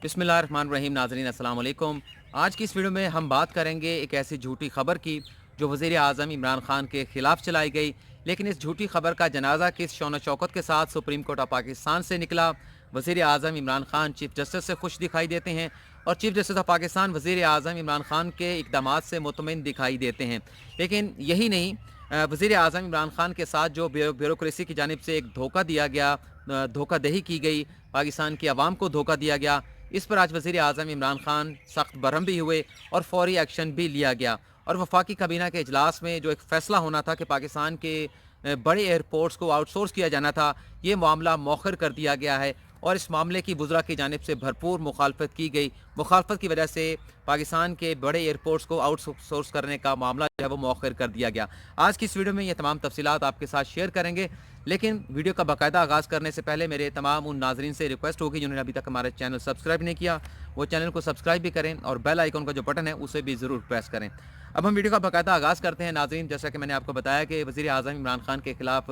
बिस्मिल्लाहिर्रहमानिर्रहीम। नाज़रीन अस्सलाम वालेकुम। आज की इस वीडियो में हम बात करेंगे एक ऐसी झूठी खबर की जो वज़ीर आज़म इमरान खान के ख़िलाफ़ चलाई गई। लेकिन इस झूठी खबर का जनाज़ा किस शौन शौकत के साथ सुप्रीम कोर्ट ऑफ पाकिस्तान से निकला। वज़ीर आज़म इमरान खान चीफ़ जस्टिस से खुश दिखाई देते हैं और चीफ़ जस्टिस ऑफ पाकिस्तान वज़ीर आज़म इमरान खान के इक़दामात से मुतमईन दिखाई देते हैं। लेकिन यही नहीं, वज़ीर आज़म इमरान खान के साथ जो ब्यूरोक्रेसी की जानिब से एक धोखा दिया गया, धोखादही की गई, पाकिस्तान की आवाम को धोखा दिया गया, इस पर आज वज़ीर आज़म इमरान खान सख्त बरहम भी हुए और फौरी एक्शन भी लिया गया। और वफाकी काबीना के इजलास में जो एक फ़ैसला होना था कि पाकिस्तान के बड़े एयरपोर्ट्स को आउटसोर्स किया जाना था, ये मामला मौखर कर दिया गया है और इस मामले की वज़रा की जानिब से भरपूर मुखालफत की गई। मुखालफत की वजह से पाकिस्तान के बड़े एयरपोर्ट्स को आउटसोर्स करने का मामला जो है वो मौखर कर दिया गया। आज की इस वीडियो में ये तमाम तफसीलात आपके साथ शेयर करेंगे, लेकिन वीडियो का बाकायदा आगाज़ करने से पहले मेरे तमाम उन नाज़रीन से रिक्वेस्ट होगी जिन्होंने अभी तक हमारे चैनल सब्सक्राइब नहीं किया, वो चैनल को सब्सक्राइब भी करें और बेल आइकन का जो बटन है उसे भी ज़रूर प्रेस करें। अब हम वीडियो का बाकायदा आगाज़ करते हैं नाज़रीन। जैसा कि मैंने आपको बताया कि वज़ीर आज़म इमरान खान के ख़िलाफ़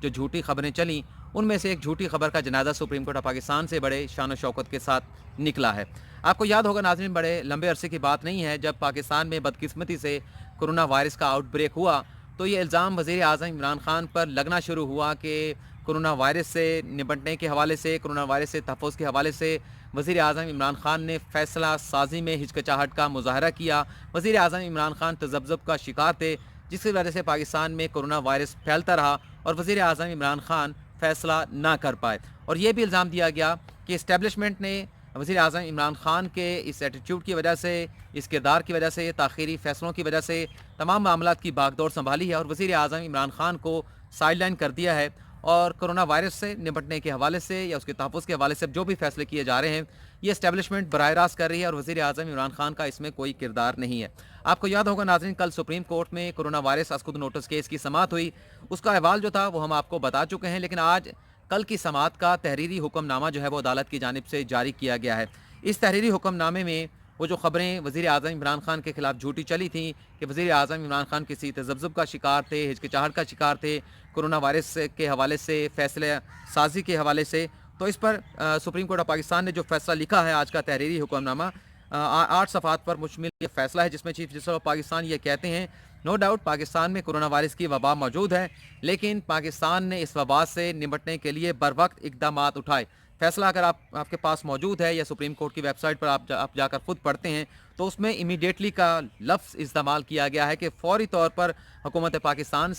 जो झूठी खबरें चलीं, उनमें से एक झूठी खबर का जनाज़ा सुप्रीम कोर्ट ऑफ पाकिस्तान से बड़े शान शौकत के साथ निकला है। आपको याद होगा नाज़रीन, बड़े लंबे अरसे की बात नहीं है जब पाकिस्तान में बदकिस्मती से कोरोना वायरस का आउटब्रेक हुआ, तो ये इल्ज़ाम वज़ीर आज़म इमरान खान पर लगना शुरू हुआ कि कोरोना वायरस से निपटने के हवाले से, कोरोना वायरस से तहफ़्फ़ुज़ के हवाले से वज़ीर आज़म इमरान खान ने फ़ैसला साज़ी में हिचकिचाहट का मुज़ाहरा किया। वज़ीर आज़म इमरान खान तज़ब्ज़ुब का शिकार थे, जिसकी वजह से पाकिस्तान में कोरोना वायरस फैलता रहा और वज़ीर आज़म इमरान खान फ़ैसला ना कर पाए। और ये भी इल्ज़ाम दिया गया कि इस्टेब्लिशमेंट ने वज़ीर आज़म इमरान खान के इस एटीट्यूड की वजह से, इस किरदार की वजह से, ताख़ीरी फ़ैसलों की वजह से तमाम मामलात की बागडोर संभाली है और वज़ीर आज़म इमरान खान को साइडलाइन कर दिया है। और कोरोना वायरस से निपटने के हवाले से या उसके तहफ़्फ़ुज़ के हवाले से जो भी फ़ैसले किए जा रहे हैं, ये इस्टेब्लिशमेंट बराह रास्त कर रही है और वज़ीर आज़म इमरान खान का इसमें कोई किरदार नहीं है। आपको याद होगा नाज़रीन, कल सुप्रीम कोर्ट में कोरोना वायरस अस्कुद नोटिस केस की समाअत हुई। उसका अहवाल जो था वो हम आपको बता चुके हैं, लेकिन आज कल की समाअत का तहरीरी हुक्मनामा जो है वो अदालत की जानिब से जारी किया गया है। इस तहरीरी हुक्मनामे में वो जो ख़बरें वज़ीर आज़म इमरान खान के ख़िलाफ़ झूठी चली थी कि वज़ीर आज़म इमरान खान किसी तज़ब्ज़ुब का शिकार थे, हिचकिचाहट का शिकार थे, कोरोना वायरस के हवाले से, फ़ैसले साज़ी के हवाले से, तो इस पर सुप्रीम कोर्ट ऑफ पाकिस्तान ने जो फ़ैसला लिखा है आज का तहरीरी हुक्मनामा, 8 सफ़हात पर मुश्तमिल ये फ़ैसला है, जिसमें चीफ़ जस्टिस ऑफ पाकिस्तान ये कहते हैं, नो डाउट पाकिस्तान में कोरोना वायरस की वबा मौजूद है, लेकिन पाकिस्तान ने इस वबा से निपटने के लिए बरवक्त इक़दामात उठाए। फ़ैसला अगर आपके पास मौजूद है या सुप्रीम कोर्ट की वेबसाइट पर आप जाकर ख़ुद पढ़ते हैं, तो उसमें इमीडिएटली का लफ्ज़ इस्तेमाल किया गया है कि फ़ौरी तौर पर हुकूमत पाकिस्तान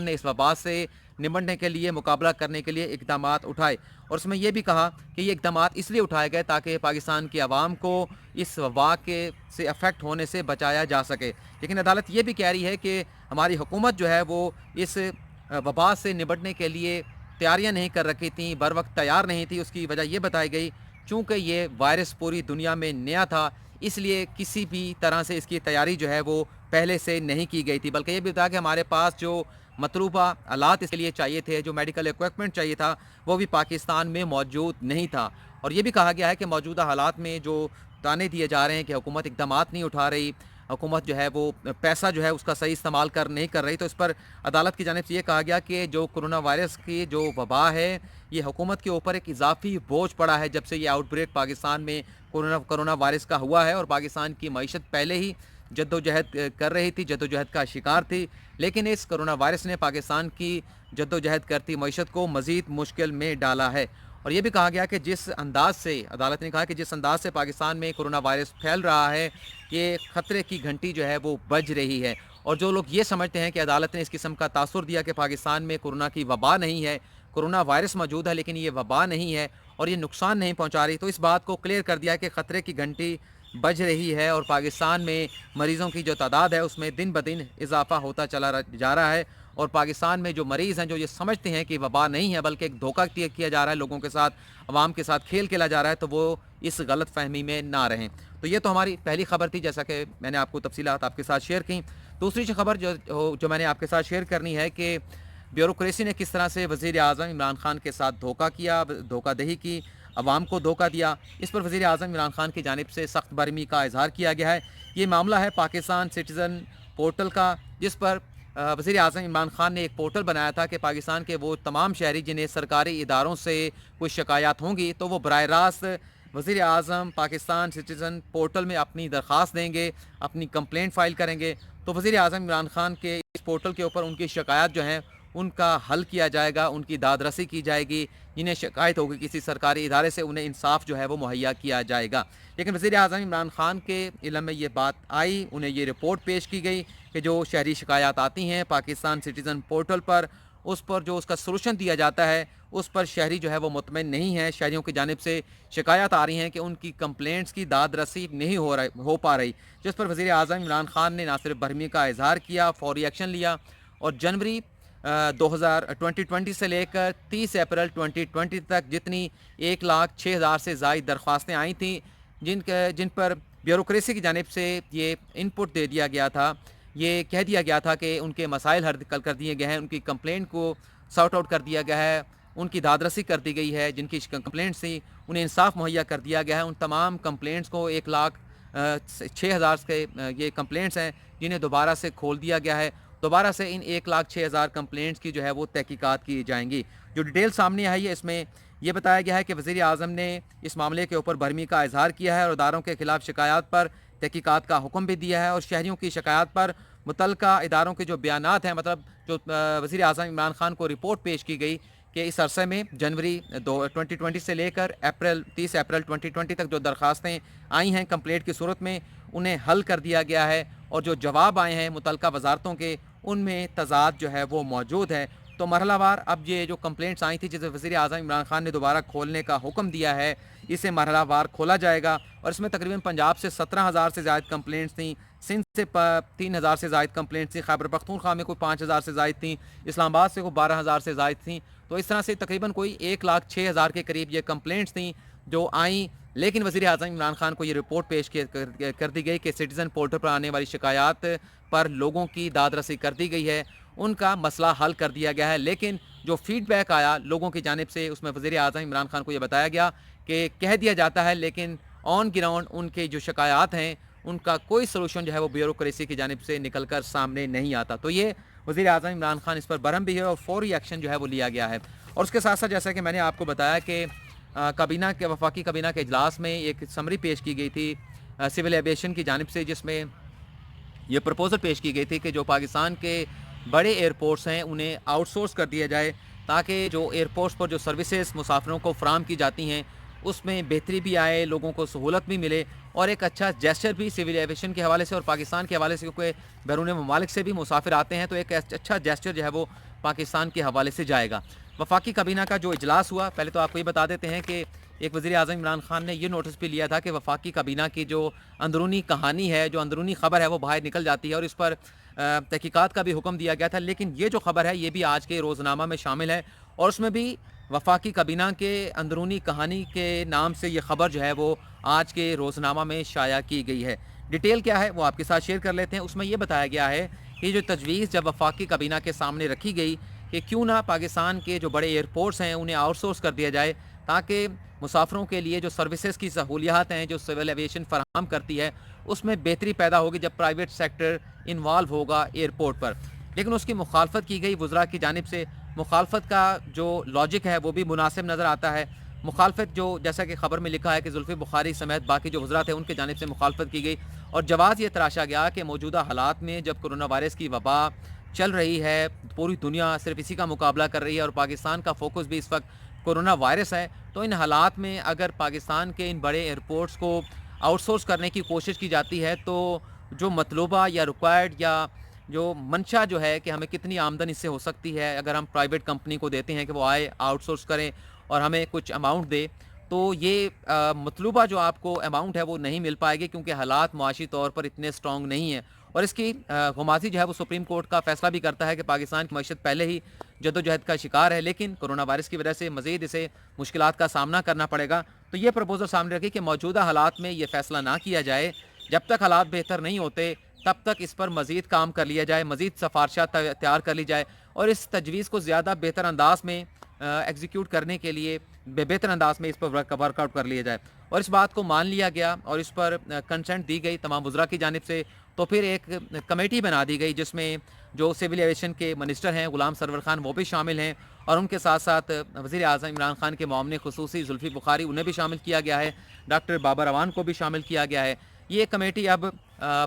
ने इस वबा से निपटने के लिए, मुकाबला करने के लिए इक़दामात उठाए। और उसमें यह भी कहा कि ये इक़दामात इसलिए उठाए गए ताकि पाकिस्तान की आवाम को इस वबा के से अफेक्ट होने से बचाया जा सके। लेकिन अदालत ये भी कह रही है कि हमारी हुकूमत जो है वो इस वबा से निपटने के लिए तैयारियां नहीं कर रखी थी, बर वक्त तैयार नहीं थी। उसकी वजह ये बताई गई चूँकि ये वायरस पूरी दुनिया में नया था, इसलिए किसी भी तरह से इसकी तैयारी जो है वो पहले से नहीं की गई थी। बल्कि ये भी बताया कि हमारे पास जो मतलूबा आलात इसके लिए चाहिए थे, जो मेडिकल इक्विपमेंट चाहिए था, वो भी पाकिस्तान में मौजूद नहीं था। और ये भी कहा गया है कि मौजूदा हालात में जो ताने दिए जा रहे हैं कि हुकूमत इक़दामात नहीं उठा रही, हुकूमत जो है वो पैसा जो है उसका सही इस्तेमाल नहीं कर रही, तो इस पर अदालत की जानिब से ये कहा गया कि जो कोरोना वायरस की जो वबा है, ये हुकूमत के ऊपर एक इजाफी बोझ पड़ा है जब से ये आउटब्रेक पाकिस्तान में कोरोना वायरस का हुआ है। और पाकिस्तान की मईशत पहले ही जद्दोजहद कर रही थी, जद्दोजहद का शिकार थी, लेकिन इस कोरोना वायरस ने पाकिस्तान की जद्दोजहद करती मईशत को मज़ीद मुश्किल में डाला है। और ये भी कहा गया कि जिस अंदाज से, अदालत ने कहा कि जिस अंदाज से पाकिस्तान में कोरोना वायरस फैल रहा है, ये ख़तरे की घंटी जो है वो बज रही है। और जो लोग ये समझते हैं कि अदालत ने इस किस्म का तासुर दिया कि पाकिस्तान में कोरोना की वबा नहीं है, कोरोना वायरस मौजूद है लेकिन ये वबा नहीं है और ये नुकसान नहीं पहुँचा रही, तो इस बात को क्लियर कर दिया कि ख़तरे की घंटी बज रही है और पाकिस्तान में मरीज़ों की जो तादाद है उसमें दिन ब दिन इजाफा होता जा रहा है। और पाकिस्तान में जो मरीज़ हैं, जो ये समझते हैं कि वबा नहीं है बल्कि एक धोखा किया जा रहा है लोगों के साथ, अवाम के साथ खेल खेला जा रहा है, तो वो इस गलत फहमी में ना रहें। तो ये तो हमारी पहली खबर थी, जैसा कि मैंने आपको तफसीलात आपके साथ शेयर की। दूसरी जो खबर जो मैंने आपके साथ शेयर करनी है कि ब्यूरोक्रेसी ने किस तरह से वज़ीर आज़म इमरान खान के साथ धोखा किया, धोखादही की, अवाम को धोखा दिया। इस पर वज़ीर आज़म इमरान खान की जानिब से सख्त बरहमी का इजहार किया गया है। ये मामला है पाकिस्तान सिटीज़न पोर्टल का, जिस पर वज़ीर आज़म इमरान खान ने एक पोर्टल बनाया था कि पाकिस्तान के वो तमाम शहरी जिन्हें सरकारी इदारों से कोई शिकायत होंगी तो वो बराह रास्त वज़ीर आज़म पाकिस्तान सिटीज़न पोर्टल में अपनी दरख्वास्त देंगे, अपनी कंप्लेंट फ़ाइल करेंगे, तो वज़ीर आज़म इमरान खान के इस पोर्टल के ऊपर उनकी शिकायत जो हैं उनका हल किया जाएगा, उनकी दाद रसी की जाएगी। जिन्हें शिकायत होगी किसी सरकारी इदारे से, उन्हें इंसाफ जो है वो मुहैया किया जाएगा। लेकिन वज़ीर आज़म इमरान खान के इल्म में ये बात आई, उन्हें ये रिपोर्ट पेश की गई कि जो शहरी शिकायत आती हैं पाकिस्तान सिटीज़न पोर्टल पर, उस पर जो उसका सलूशन दिया जाता है, उस पर शहरी जो है वो मुतमईन नहीं है। शहरियों की जानिब से शिकायत आ रही हैं कि उनकी कंप्लेंट्स की दाद रसी नहीं हो पा रही, जिस पर वज़ीर आज़म इमरान खान ने ना सिर्फ बरहमी का इजहार किया, फौरी एक्शन लिया और जनवरी 2020 से लेकर 30 अप्रैल 2020 तक जितनी 1,06,000 से ज़ायद दरख्वास्तें आई थीं, जिन पर ब्यूरोक्रेसी की जानिब से ये इनपुट दे दिया गया था, ये कह दिया गया था कि उनके मसाइल हल कर दिए गए हैं, उनकी कंप्लेंट को सॉर्ट आउट कर दिया गया है, उनकी दादरसी कर दी गई है, जिनकी कंप्लेंट्स थी उन्हें इंसाफ मुहैया कर दिया गया है। उन तमाम कंप्लेंट्स को 1,06,000 के ये कंप्लेंट्स हैं जिन्हें दोबारा से खोल दिया गया है। दोबारा से इन 1,06,000 कंप्लेंट्स की जो है वो तहकीकात की जाएंगी। जो डिटेल सामने आई है इसमें यह बताया गया है कि वज़ीर आज़म ने इस मामले के ऊपर बरहमी का इजहार किया है और इदारों के खिलाफ शिकायत पर तहकीकात का हुक्म भी दिया है और शहरियों की शिकायत पर मुतल्लिका इदारों के जो बयानात हैं, मतलब जो वज़ीर आज़म इमरान खान को रिपोर्ट पेश की गई कि इस अरसे में जनवरी 2020 से लेकर 30 अप्रैल 2020 तक जो दरख्वास्तें आई हैं कंप्लेंट की सूरत में, उन्हें हल कर दिया गया है और जो जवाब आए हैं मुतल्लिका वजारतों के, उनमें तज़ाद जो है वो मौजूद है। तो मरहलावार अब ये जो कंप्लेंट्स आई थी जिसे वज़ीर आज़म इमरान खान ने दोबारा खोलने का हुक्म दिया है, इसे मरहलावार खोला जाएगा और इसमें तकरीबन पंजाब से 17,000 से ज़ायद कंप्लेंट्स थी, सिंध से 3,000 से ज़ायद कंप्लेंट्स थी, खैबर पख्तूनख्वा में कोई 5,000 से ज़ायद थी, इस्लामाबाद से कोई 12,000 से ज़ायद थी। तो इस तरह से तकरीबन कोई 1,06,000 के करीब ये कंप्लेंट्स थी जो आईं। लेकिन वज़ीर आज़म इमरान खान को ये रिपोर्ट पेश कर दी गई कि सिटीज़न पोर्टल पर आने वाली शिकायत पर लोगों की दाद रसी कर दी गई है, उनका मसला हल कर दिया गया है। लेकिन जो फीडबैक आया लोगों की जानिब से, उसमें वज़ीर आज़म इमरान खान को ये बताया गया कि कह दिया जाता है लेकिन ऑन ग्राउंड उनके जो शिकायत हैं उनका कोई सलूशन जो है वो ब्यूरोक्रेसी की जानिब से निकल कर सामने नहीं आता। तो ये वज़ीर आज़म इमरान खान इस पर बरहम भी है और फौरी एक्शन जो है वो लिया गया है। और उसके साथ साथ जैसा कि मैंने आपको बताया कि काबीना के वफाकी काबीना के इजलास में एक समरी पेश की गई थी सिविल एविएशन की जानिब से, जिसमें ये प्रपोज़ल पेश की गई थी कि जो पाकिस्तान के बड़े एयरपोर्ट्स हैं उन्हें आउटसोर्स कर दिया जाए ताकि जो एयरपोर्ट्स पर जो सर्विसेज मुसाफिरों को फ़राहम की जाती हैं उसमें बेहतरी भी आए, लोगों को सहूलत भी मिले और एक अच्छा जेस्चर भी सिविल एविएशन के हवाले से और पाकिस्तान के हवाले से, क्योंकि बैरून ममालिक से भी मुसाफिर आते हैं, तो एक अच्छा जेस्चर जो है वो पाकिस्तान के हवाले से जाएगा। वफाकी काबीना का जो इजलास हुआ, पहले तो आपको ये बता देते हैं कि एक वज़ीर आज़म इमरान खान ने ये नोटिस भी लिया था कि वफाकी काबीना की जो अंदरूनी कहानी है, जो अंदरूनी ख़बर है वो बाहर निकल जाती है और इस पर तहकीकात का भी हुक्म दिया गया था। लेकिन ये जो खबर है ये भी आज के रोज़नामा में शामिल है और उसमें भी वफाकी काबीना के अंदरूनी कहानी के नाम से ये खबर जो है वो आज के रोज़नामा में शाया की गई है। डिटेल क्या है वो आपके साथ शेयर कर लेते हैं। उसमें ये बताया गया है कि जो तजवीज़ जब वफाकी काबीना के सामने रखी गई कि क्यों ना पाकिस्तान के जो बड़े एयरपोर्ट्स हैं उन्हें आउटसोर्स कर दिया जाए ताकि मुसाफिरों के लिए जो सर्विसेज की सहूलियात हैं जो सिविल एविएशन फराहम करती है उसमें बेहतरी पैदा होगी जब प्राइवेट सेक्टर इन्वॉल्व होगा एयरपोर्ट पर। लेकिन उसकी मुखालफत की गई वज़रा की जानिब से। मुखालफत का जो लॉजिक है वो भी मुनासिब नज़र आता है। मुखालफत जो जैसा कि ख़बर में लिखा है कि जुल्फ़ी बुखारी समेत बाकी जो वज़रा थे उनके जानिब से मुखालफत की गई और जवाज़ ये तराशा गया कि मौजूदा हालात में जब कोरोना वायरस की वबा चल रही है, पूरी दुनिया सिर्फ इसी का मुकाबला कर रही है और पाकिस्तान का फोकस भी इस वक्त कोरोना वायरस है, तो इन हालात में अगर पाकिस्तान के इन बड़े एयरपोर्ट्स को आउटसोर्स करने की कोशिश की जाती है तो जो मतलूबा या रिक्वायर्ड या जो मंशा जो है कि हमें कितनी आमदनी इससे हो सकती है अगर हम प्राइवेट कंपनी को देते हैं कि वो आए आउटसोर्स करें और हमें कुछ अमाउंट दे, तो ये मतलूबा जो आपको अमाउंट है वो नहीं मिल पाएगी क्योंकि हालात मुआशी तौर पर इतने स्ट्रॉन्ग नहीं हैं। और इसकी गुमासी जो है वो सुप्रीम कोर्ट का फैसला भी करता है कि पाकिस्तान की मईशत पहले ही जद्दोजहद का शिकार है, लेकिन कोरोना वायरस की वजह से मज़ीद इसे मुश्किलात का सामना करना पड़ेगा। तो ये प्रपोजल सामने रखी कि मौजूदा हालात में ये फैसला ना किया जाए, जब तक हालात बेहतर नहीं होते तब तक इस पर मज़ीद काम कर लिया जाए, मज़ीद सिफारशात तैयार कर ली जाए और इस तजवीज़ को ज़्यादा बेहतर अंदाज में एग्जीक्यूट करने के लिए बेहतर अंदाज में इस पर वर्कआउट कर लिया जाए। और इस बात को मान लिया गया और इस पर कंसेंट दी गई तमाम वज़रा की जानिब से تو پھر ایک کمیٹی بنا دی گئی جس میں جو سول ایویشن کے منسٹر ہیں غلام سرور خان وہ بھی شامل ہیں، اور ان کے ساتھ ساتھ وزیر اعظم عمران خان کے معاون خصوصی زلفی بخاری انہیں بھی شامل کیا گیا ہے، ڈاکٹر بابر اعوان کو بھی شامل کیا گیا ہے۔ یہ کمیٹی اب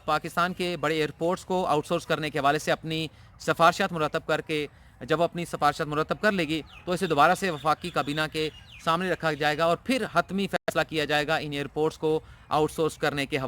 پاکستان کے بڑے ایئرپورٹس کو آؤٹ سورس کرنے کے حوالے سے اپنی سفارشات مرتب کر کے، جب وہ اپنی سفارشات مرتب کر لے گی تو اسے دوبارہ سے وفاقی کابینہ کے سامنے رکھا جائے گا اور پھر حتمی فیصلہ کیا جائے گا ان ایئرپورٹس کو آؤٹ سورس کرنے کے حوالے